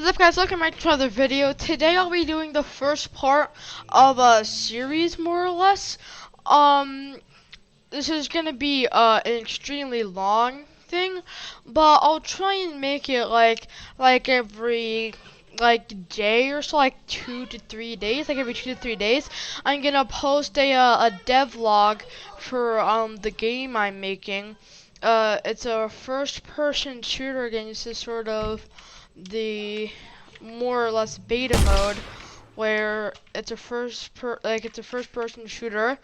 What's up, guys? Welcome back to another video. Today I'll be doing the first part of a series, more or less. This is gonna be an extremely long thing, but I'll try and make it like every day or so, like 2 to 3 days, like every 2 to 3 days. I'm gonna post a devlog for the game I'm making. It's a first-person shooter game. This is sort of the more or less beta mode, where it's a first-person shooter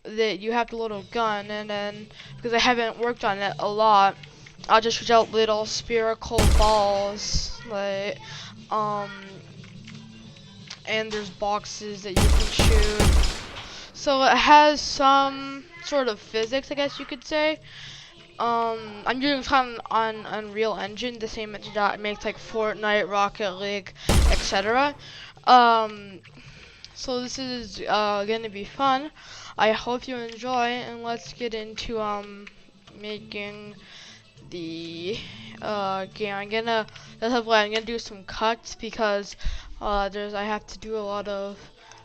that you have to load a gun, and then because I haven't worked on it a lot, I'll just shoot out little spherical balls, and there's boxes that you can shoot. So it has some sort of physics, I guess you could say. I'm doing kind of on Unreal Engine, the same engine that makes like Fortnite, Rocket League, etc. So this is gonna be fun. I hope you enjoy, and let's get into making the game. I'm gonna do some cuts because I have to do a lot of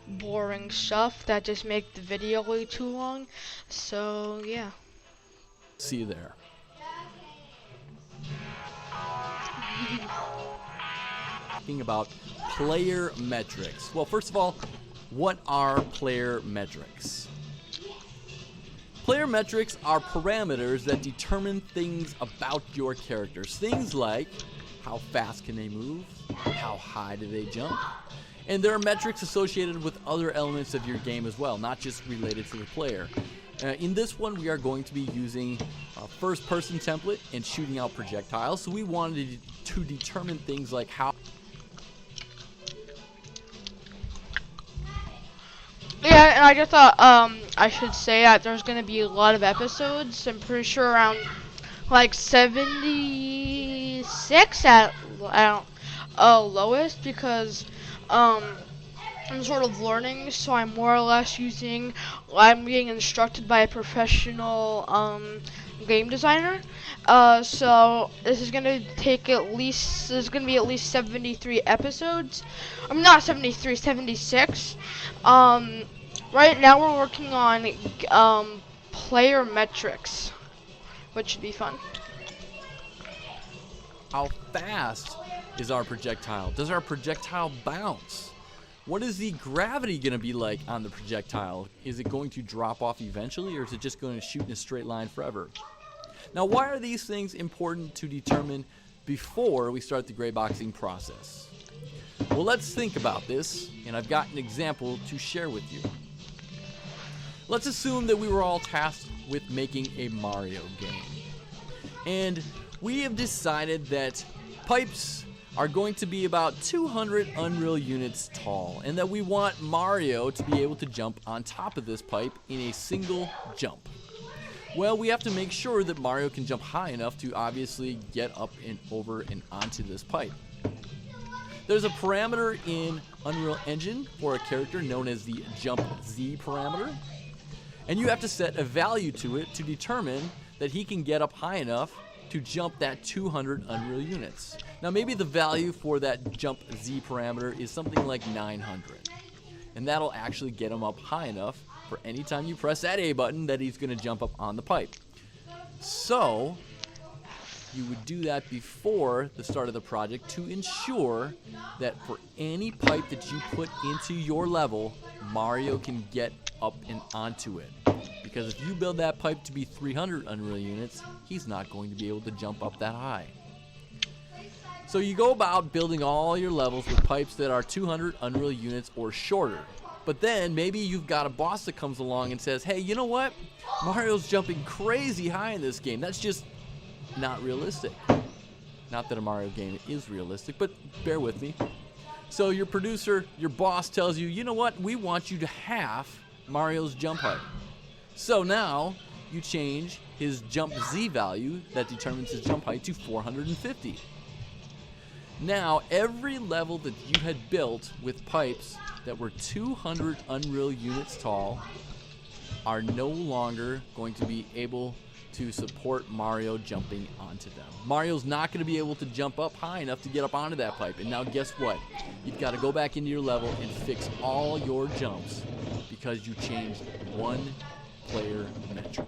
boring stuff that just make the video way too long. So yeah. See you there. Talking about player metrics. Well, first of all, what are player metrics? Player metrics are parameters that determine things about your characters. Things like how fast can they move, how high do they jump, and there are metrics associated with other elements of your game as well, not just related to the player. In this one, we are going to be using a first-person template and shooting out projectiles. So we wanted to determine things like how. Yeah, and I just thought I should say that there's gonna be a lot of episodes. I'm pretty sure around like 76 at lowest, because I'm sort of learning, so I'm more or less I'm being instructed by a professional game designer. So this is gonna take there's gonna be at least 73 episodes. I'm not 73, 76. Right now we're working on player metrics, which should be fun. How fast is our projectile? Does our projectile bounce? What is the gravity going to be like on the projectile? Is it going to drop off eventually, or is it just going to shoot in a straight line forever? Now, why are these things important to determine before we start the gray boxing process? Well, let's think about this, and I've got an example to share with you. Let's assume that we were all tasked with making a Mario game, and we have decided that pipes are going to be about 200 Unreal units tall, and that we want Mario to be able to jump on top of this pipe in a single jump. Well, we have to make sure that Mario can jump high enough to obviously get up and over and onto this pipe. There's a parameter in Unreal Engine for a character known as the Jump Z parameter, and you have to set a value to it to determine that he can get up high enough to jump that 200 Unreal units. Now, maybe the value for that Jump Z parameter is something like 900, and that'll actually get him up high enough for any time you press that A button that he's going to jump up on the pipe. So you would do that before the start of the project to ensure that for any pipe that you put into your level, Mario can get up and onto it. Because if you build that pipe to be 300 Unreal units, he's not going to be able to jump up that high. So you go about building all your levels with pipes that are 200 Unreal units or shorter. But then maybe you've got a boss that comes along and says, hey, you know what? Mario's jumping crazy high in this game. That's just not realistic. Not that a Mario game is realistic, but bear with me. So your producer, your boss tells you, you know what? We want you to half Mario's jump height. So now you change his Jump Z value that determines his jump height to 450. Now every level that you had built with pipes that were 200 Unreal units tall are no longer going to be able to support Mario jumping onto them. Mario's not going to be able to jump up high enough to get up onto that pipe. And now guess what? You've got to go back into your level and fix all your jumps because you changed one player metric.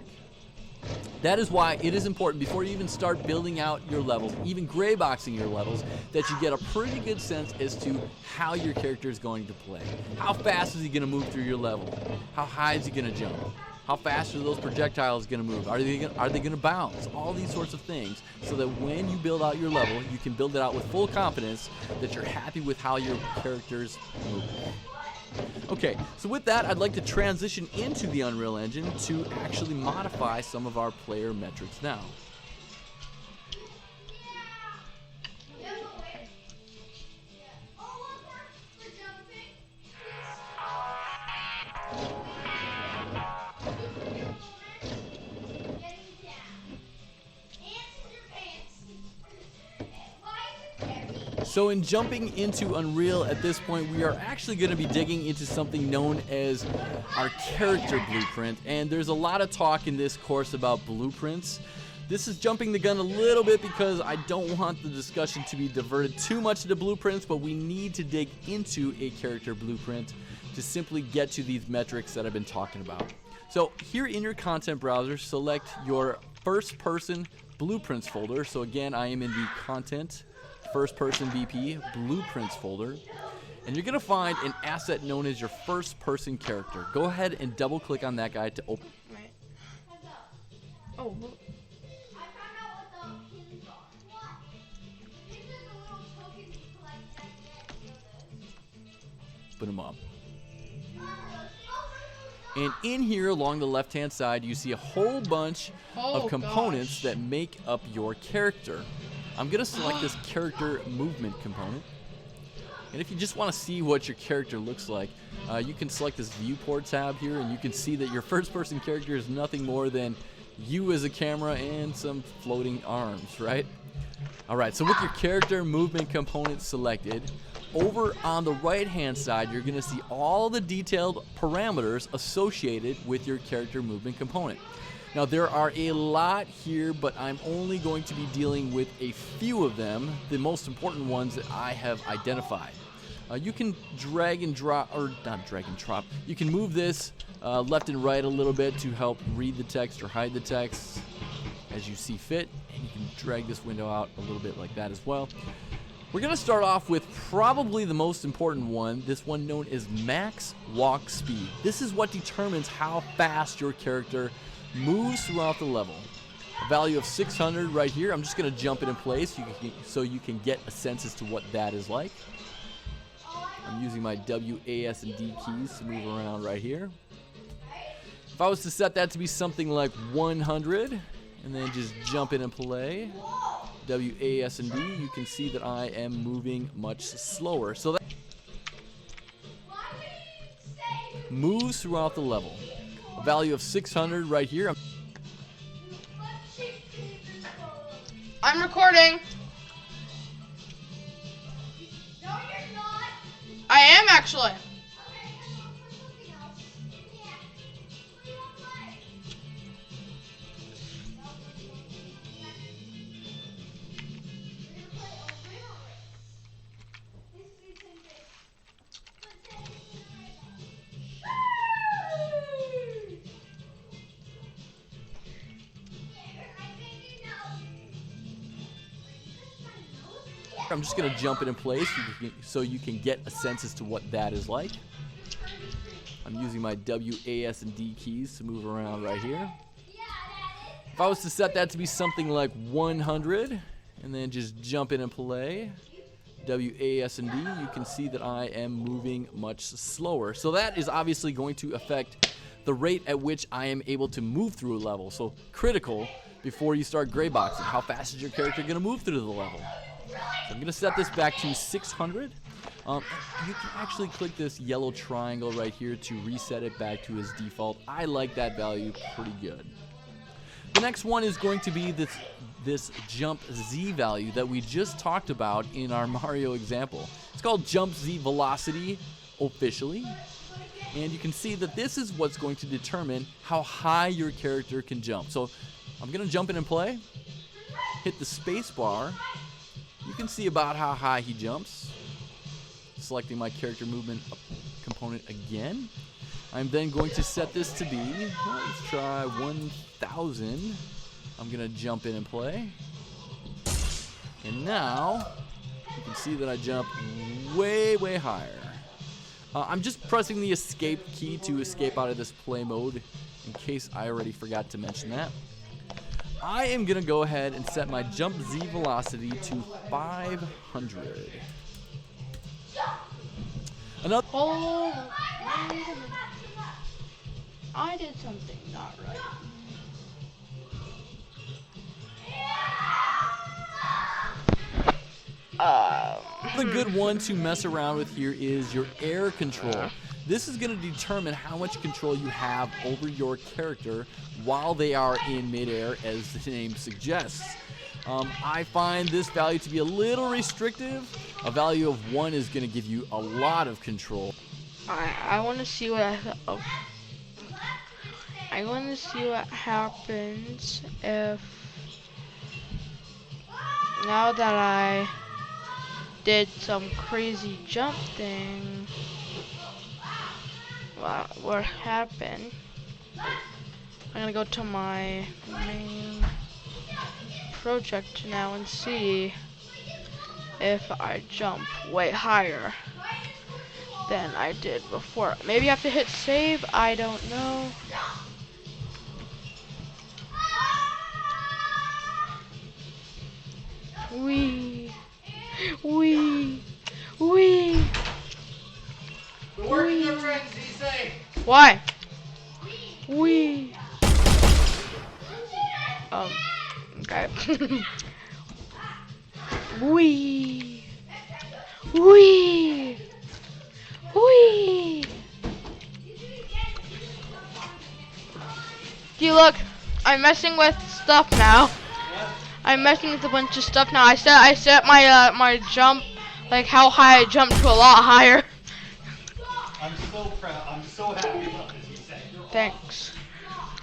That is why it is important before you even start building out your levels, even gray boxing your levels, that you get a pretty good sense as to how your character is going to play. How fast is he going to move through your level? How high is he going to jump? How fast are those projectiles going to move? Are they going to bounce? All these sorts of things, so that when you build out your level, you can build it out with full confidence that you're happy with how your characters move. Okay, so with that, I'd like to transition into the Unreal Engine to actually modify some of our player metrics now. So in jumping into Unreal at this point, we are actually going to be digging into something known as our character blueprint. And there's a lot of talk in this course about blueprints. This is jumping the gun a little bit because I don't want the discussion to be diverted too much into blueprints, but we need to dig into a character blueprint to simply get to these metrics that I've been talking about. So here in your content browser, select your first person blueprints folder. So again, I am in the content first person BP blueprints folder, and you're gonna find an asset known as your first person character. Go ahead and double click on that guy to open. Right. Oh. Put him up. And in here along the left hand side, you see a whole bunch of components that make up your character. I'm going to select this character movement component. And if you just want to see what your character looks like, you can select this viewport tab here, and you can see that your first person character is nothing more than you as a camera and some floating arms, right? Alright, so with your character movement component selected, over on the right hand side, you're going to see all the detailed parameters associated with your character movement component. Now there are a lot here, but I'm only going to be dealing with a few of them, the most important ones that I have identified. You can drag and drop, or not drag and drop, you can move this left and right a little bit to help read the text or hide the text as you see fit, and you can drag this window out a little bit like that as well. We're going to start off with probably the most important one, this one known as max walk speed. This is what determines how fast your character moves throughout the level. A value of 600 right here. I'm just going to jump it in place so you can get a sense as to what that is like. I'm using my W, A, S, and D keys to move around right here. If I was to set that to be something like 100 and then just jump in and play, W, A, S, and D, you can see that I am moving much slower. So that moves throughout the level. A value of 600 right here. I'm recording. No, you're not. I am actually. I'm just going to jump it in place so you can get a sense as to what that is like. I'm using my W, A, S, and D keys to move around right here. If I was to set that to be something like 100 and then just jump in and play, W, A, S, and D, you can see that I am moving much slower. So that is obviously going to affect the rate at which I am able to move through a level. So critical before you start gray boxing. How fast is your character going to move through the level? So I'm going to set this back to 600. You can actually click this yellow triangle right here to reset it back to its default. I like that value pretty good. The next one is going to be this jump Z value that we just talked about in our Mario example. It's called jump Z velocity officially. And you can see that this is what's going to determine how high your character can jump. So I'm gonna jump in and play. Hit the space bar. You can see about how high he jumps. Selecting my character movement component again. I'm then going to set this to be, well, let's try 1,000. I'm gonna jump in and play. And now, you can see that I jump way, way higher. I'm just pressing the escape key to escape out of this play mode, in case I already forgot to mention that. I am gonna go ahead and set my jump Z velocity to 500. Another. Oh, wait a minute. I did something not right. The good one to mess around with here is your air control. This is going to determine how much control you have over your character while they are in midair, as the name suggests. I find this value to be a little restrictive. A value of 1 is going to give you a lot of control. I want to see what I want to see what happens if, now that I did some crazy jump thing, what happened. I'm gonna go to my main project now and see if I jump way higher than I did before. Maybe I have to hit save, I don't know. Wee, wee, wee. Work your friends, be safe. Why? Wee. Okay. Wee. Wee. Wee. See, look, I'm messing with stuff now. I'm messing with a bunch of stuff now. I set my my jump, like how high I jumped, to a lot higher. I'm so proud. I'm so happy about this, you say. Thanks.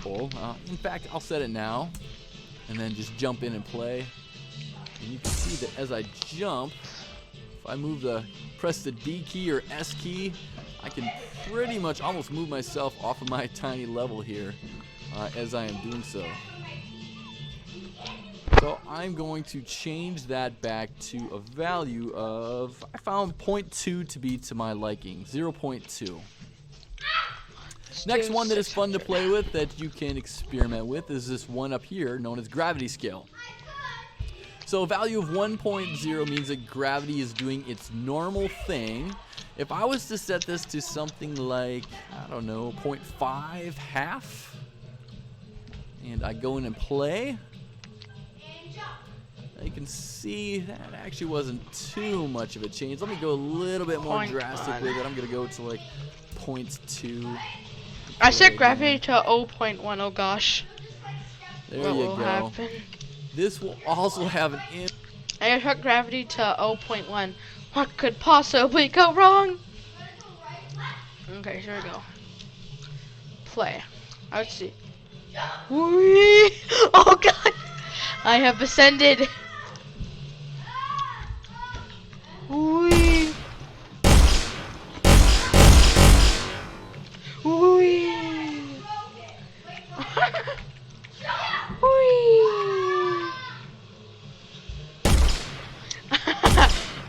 In fact, I'll set it now, and then just jump in and play. And you can see that as I jump, if I press the D key or S key, I can pretty much almost move myself off of my tiny level here as I am doing so. So I'm going to change that back to a value of, I found 0.2 to be to my liking, 0.2. Next one that is fun to play with that you can experiment with is this one up here known as gravity scale. So a value of 1.0 means that gravity is doing its normal thing. If I was to set this to something like, I don't know, 0.5, half, and I go in and play, you can see that actually wasn't too much of a change. Let me go a little bit more drastic with it. I'm going to go to like 0.2. I set gravity to 0.1. Oh gosh. There What you will go. happen? This will also have an I set gravity to 0.1. What could possibly go wrong? Okay, here we go. Play. Let's see. Whee! Oh god! I have ascended. Whee! Whee! Whee!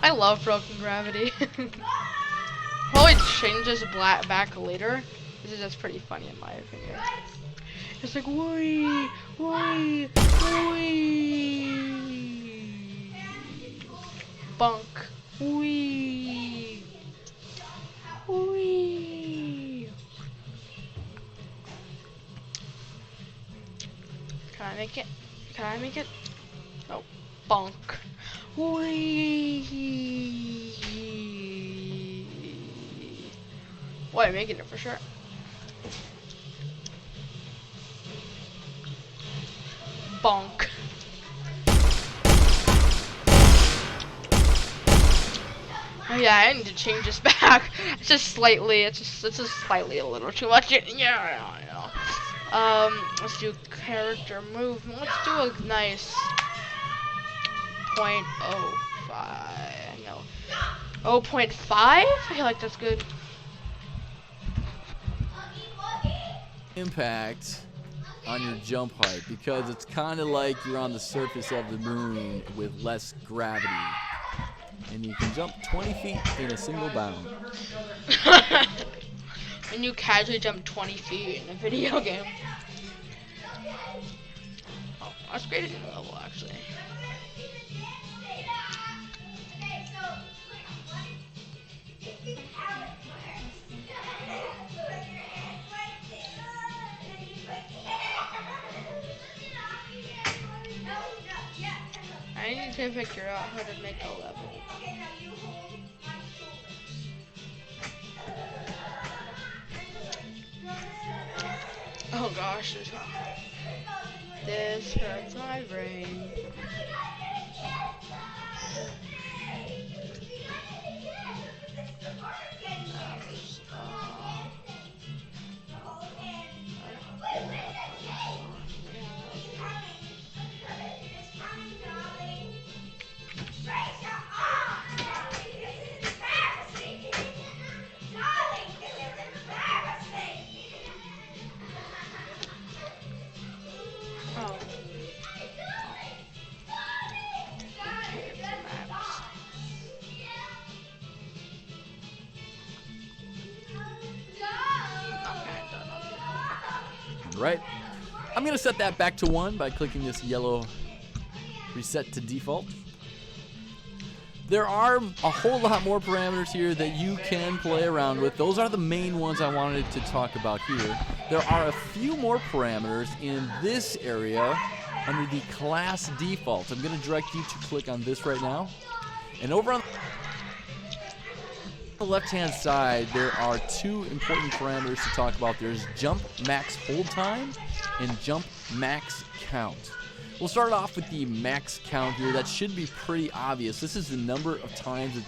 I love broken gravity. Probably changes back later. This is just pretty funny in my opinion. It's like whee, whee, whee, bunk, whee, whee. Can I make it? Can I make it? Oh, bonk. Whee. Well, I'm making it for sure. Bonk. Oh yeah, I need to change this back. It's just slightly a little too much. Yeah. Let's do character movement. Let's do a nice 0.05. No. 0.5? I feel like that's good. Impact on your jump height because it's kind of like you're on the surface of the moon with less gravity. And you can jump 20 feet in a single bound. When you casually jump 20 feet in a video game. Oh, that's great in the level actually. I need to figure out how to make a level. Oh gosh, this hurts my brain. Right? I'm going to set that back to 1 by clicking this yellow reset to default. There are a whole lot more parameters here that you can play around with. Those are the main ones I wanted to talk about here. There are a few more parameters in this area under the class default. I'm going to direct you to click on this right now. And over on the left-hand side, there are 2 important parameters to talk about. There's jump max hold time and jump max count. We'll start off with the max count here. That should be pretty obvious. This is the number of times that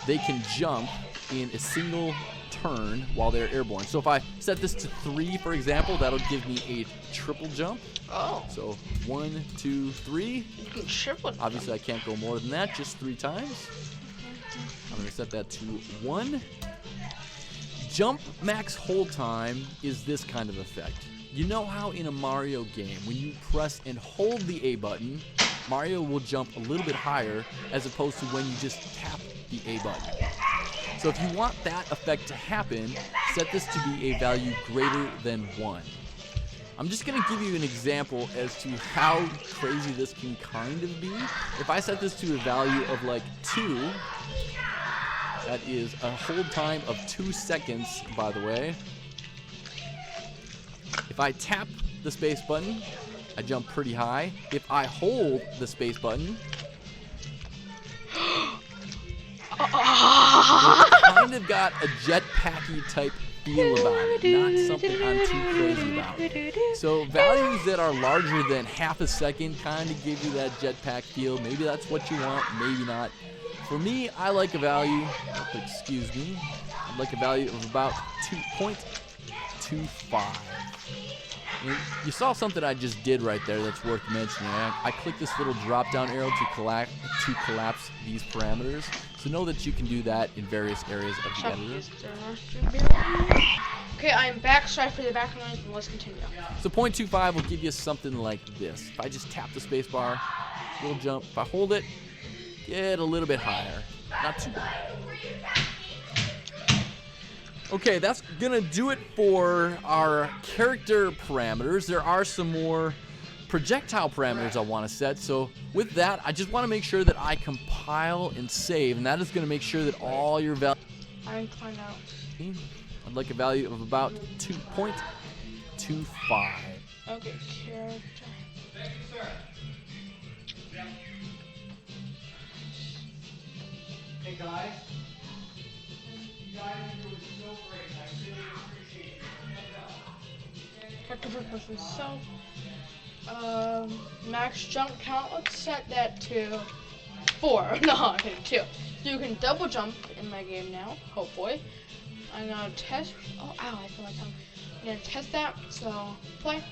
they can jump in a single turn while they're airborne. So if I set this to 3, for example, that'll give me a triple jump. Oh. So 1, 2, 3. You can triple jump. Obviously, I can't go more than that, just 3 times. I'm going to set that to 1. Jump max hold time is this kind of effect. You know how in a Mario game, when you press and hold the A button, Mario will jump a little bit higher as opposed to when you just tap the A button. So if you want that effect to happen, set this to be a value greater than 1. I'm just going to give you an example as to how crazy this can kind of be. If I set this to a value of like 2, that is a hold time of 2 seconds, by the way. If I tap the space button, I jump pretty high. If I hold the space button, it's kind of got a jetpacky type feel about it, not something I'm too crazy about. So values that are larger than half a second kind of give you that jetpack feel. Maybe that's what you want, maybe not. For me, I like a value, excuse me, I like a value of about 2.25. And you saw something I just did right there that's worth mentioning. I clicked this little drop-down arrow to collapse these parameters. So know that you can do that in various areas of the editor. Okay, I'm back. Sorry for the background noise, and let's continue. So 0.25 will give you something like this. If I just tap the space bar, little jump. If I hold it, get a little bit higher. Not too bad. Okay, that's gonna do it for our character parameters. There are some more projectile parameters I want to set. So with that, I just want to make sure that I compile and save, and that is going to make sure that all your values. I need to find out. I'd like a value of about 2.25. Okay, character. Thank you, sir. Hey guys. You guys are doing so great. I really appreciate you. Character per person. So, max jump count. Let's set that to 4. No, okay, 2. So you can double jump in my game now. Hopefully. I'm gonna test. Oh, ow! I feel like I'm. gonna test that. So play.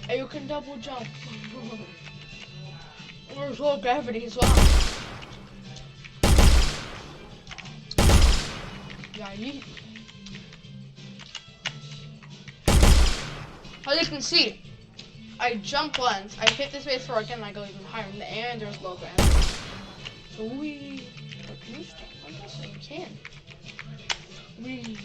And you can double jump. There's low gravity as well. Yeah, yeet. As you can see, I jump once, I hit the space bar again, and I go even higher in the air, and there's low gravity. So we can you stand like this? You can. We.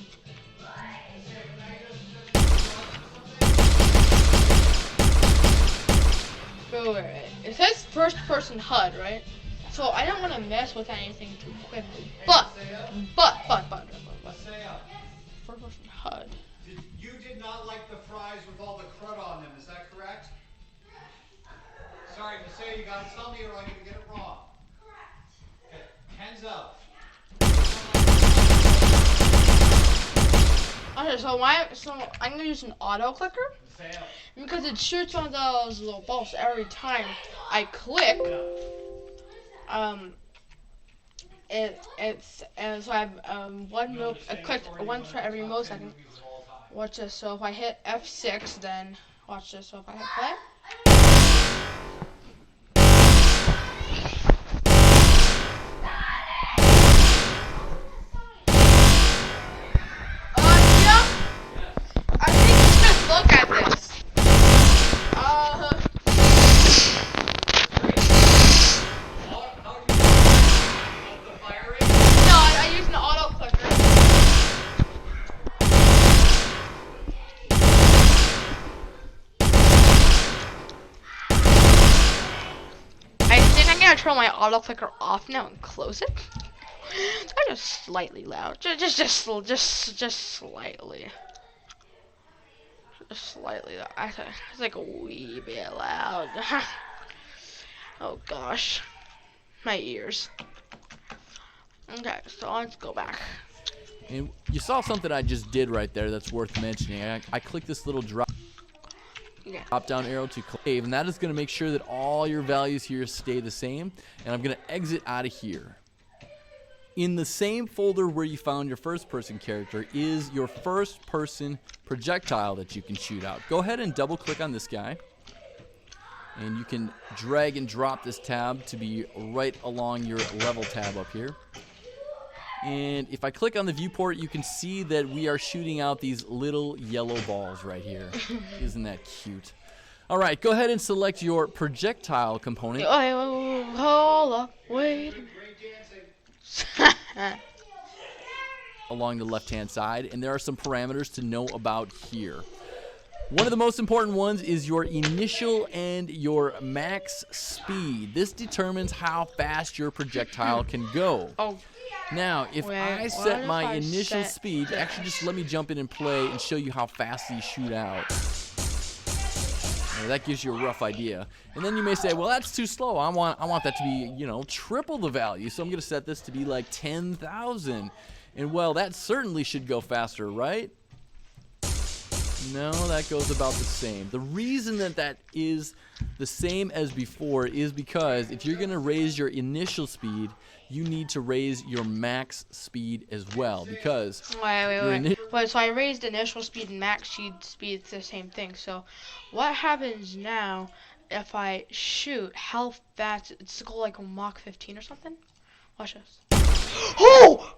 Wait. It says first person HUD, right? So I don't want to mess with anything too quickly. But. First person HUD. You did not like the fries with all the crud on them, is that correct? Sorry, Masaya, you gotta tell me or I'm gonna get it wrong. Okay, hands up. Okay, so I'm gonna use an auto clicker Masaya. because it shoots one of those little balls every time I click. And so I have I clicked once for every millisecond. Watch this. So if I hit F6, then watch this. So if I hit play. I think you should look at this. How do you the fire rate? No, I use an auto clicker. I think I'm gonna turn my auto clicker off now and close it. It's just slightly loud. Just slightly. Just slightly loud. It's like a wee bit loud. Oh gosh. My ears. Okay, so let's go back. And you saw something I just did right there that's worth mentioning. I clicked this little drop down arrow to save, and that is going to make sure that all your values here stay the same. And I'm going to exit out of here. In the same folder where you found your first person character is your first person projectile that you can shoot out. Go ahead and double click on this guy. And you can drag and drop this tab to be right along your level tab up here. And if I click on the viewport, you can see that we are shooting out these little yellow balls right here. Isn't that cute? All right, go ahead and select your projectile component. Hold up, wait. Along the left-hand side, and there are some parameters to know about here. One of the most important ones is your initial and your max speed. This determines how fast your projectile can go. Oh. Now, if I set my initial set speed, this? actually just let me jump in and play and show you how fast these shoot out. Now, that gives you a rough idea. And then you may say, well, that's too slow. I want that to be, triple the value. So I'm going to set this to be like 10,000. And well, that certainly should go faster, right? No, that goes about the same. The reason that is the same as before is because if you're going to raise your initial speed, you need to raise your max speed as well, because Wait. So I raised initial speed and max speed, it's the same thing. So what happens now if I shoot? How fast? It's go like a Mach 15 or something? Watch this. Oh!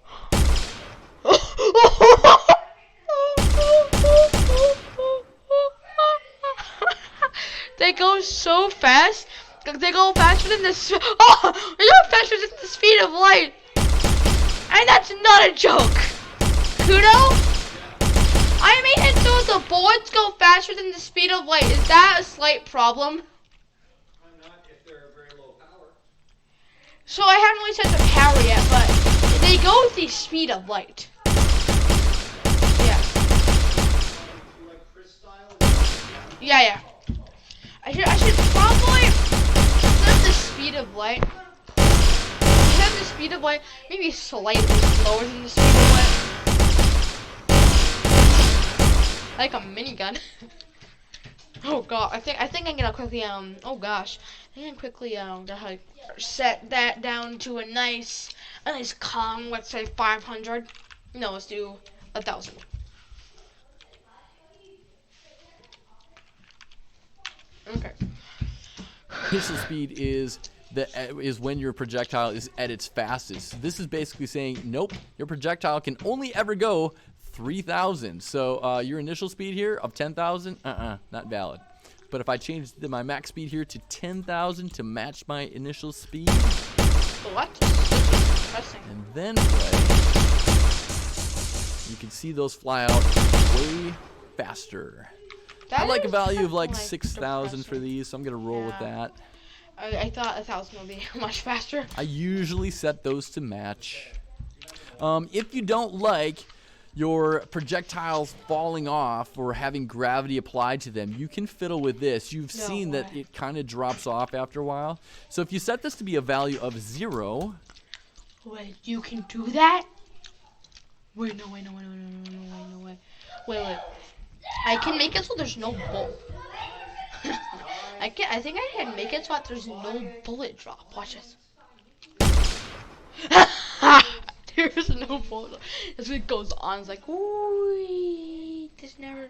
They go so fast. They go faster than the they go faster than the speed of light. And that's not a joke. Kudo? I made it so the bullets go faster than the speed of light. Is that a slight problem? Not if they're very low power. So I haven't really set the power yet, but they go with the speed of light. Yeah. You like Chris style? Yeah. I should probably set the speed of light. Set the speed of light maybe slightly slower than the speed of light. Like a minigun. Oh god, I think I'm gonna quickly oh gosh. I think I'm quickly set that down to a nice calm, let's say 500. No, let's do 1,000. Okay. Initial speed is when your projectile is at its fastest. This is basically saying, nope, your projectile can only ever go 3,000. So your initial speed here of 10,000, not valid. But if I change my max speed here to 10,000 to match my initial speed, What? Interesting. and then play, you can see those fly out way faster. I like a is value of kinda, like 6,000 for depressing. these, so I'm gonna roll with Yeah. that. I thought 1,000 would be much faster. I usually set those to match. If you don't like your projectiles falling off or having gravity applied to them, you can fiddle with this. You've No seen that way. it kind of drops off after a while. So if you set this to be a value of 0, Wait, you can do that? Wait, no way, no way, no way, no way, no way. Wait. I can make it so there's no bullet. I think I can make it so that there's no bullet drop. Watch this. There's no bullet drop. As it goes on, it's like, ooh, this never.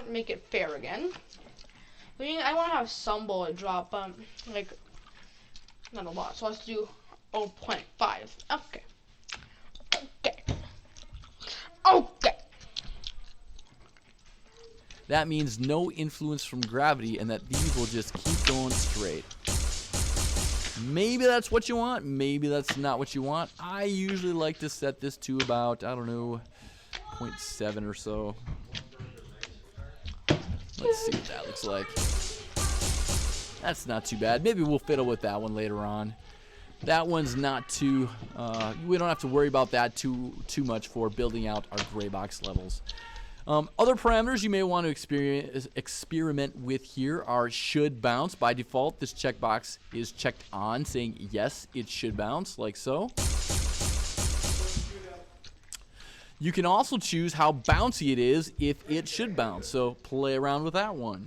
Make it fair again. I want to have some bullet drop, like not a lot. So let's do 0.5. Okay. that means no influence from gravity and that these will just keep going straight. Maybe that's what you want, maybe that's not what you want. I usually like to set this to about, I don't know, 0.7 or so. Let's see what that looks like. That's not too bad. Maybe we'll fiddle with that one later on. That one's not too, we don't have to worry about that too much for building out our gray box levels. Other parameters you may want to experiment with here are should bounce. By default, this checkbox is checked on, saying yes, it should bounce, like so. You can also choose how bouncy it is if it should bounce, so play around with that one.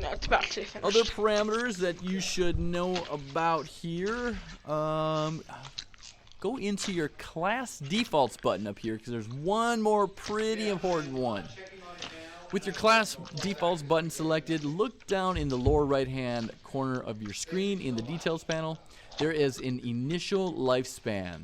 It's about to finish. Other parameters that you should know about here, go into your class defaults button up here because there's one more pretty important one. With your class defaults button selected, look down in the lower right hand corner of your screen in the details panel. There is an initial lifespan.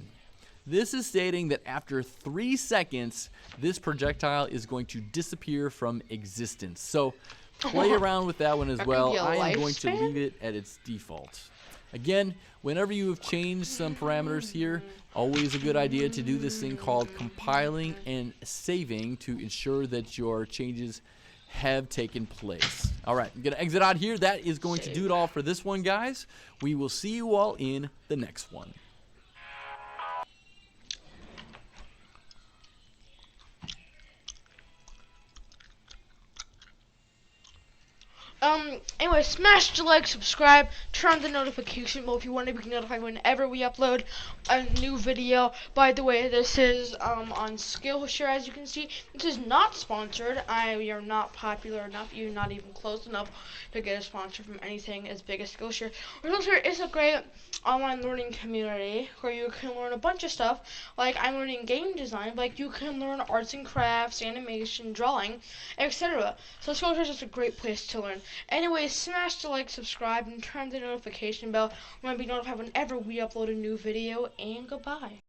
This is stating that after 3 seconds, this projectile is going to disappear from existence. So play around with that one as That well. could be a I am going to lifespan? leave it at its default. Again, whenever you have changed some parameters here, always a good idea to do this thing called compiling and saving to ensure that your changes have taken place. All right, I'm going to exit out here. That is going to do it all for this one, guys. We will see you all in the next one. Anyway, smash the like, subscribe, turn on the notification bell if you want to be notified whenever we upload a new video. By the way, this is on Skillshare, as you can see. This is not sponsored. We are not popular enough, even not even close enough to get a sponsor from anything as big as Skillshare. Skillshare is a great online learning community where you can learn a bunch of stuff. Like I'm learning game design, like you can learn arts and crafts, animation, drawing, etc. So Skillshare is just a great place to learn. Anyway, smash the like, subscribe, and turn the notification bell. You want to be notified whenever we upload a new video, and goodbye.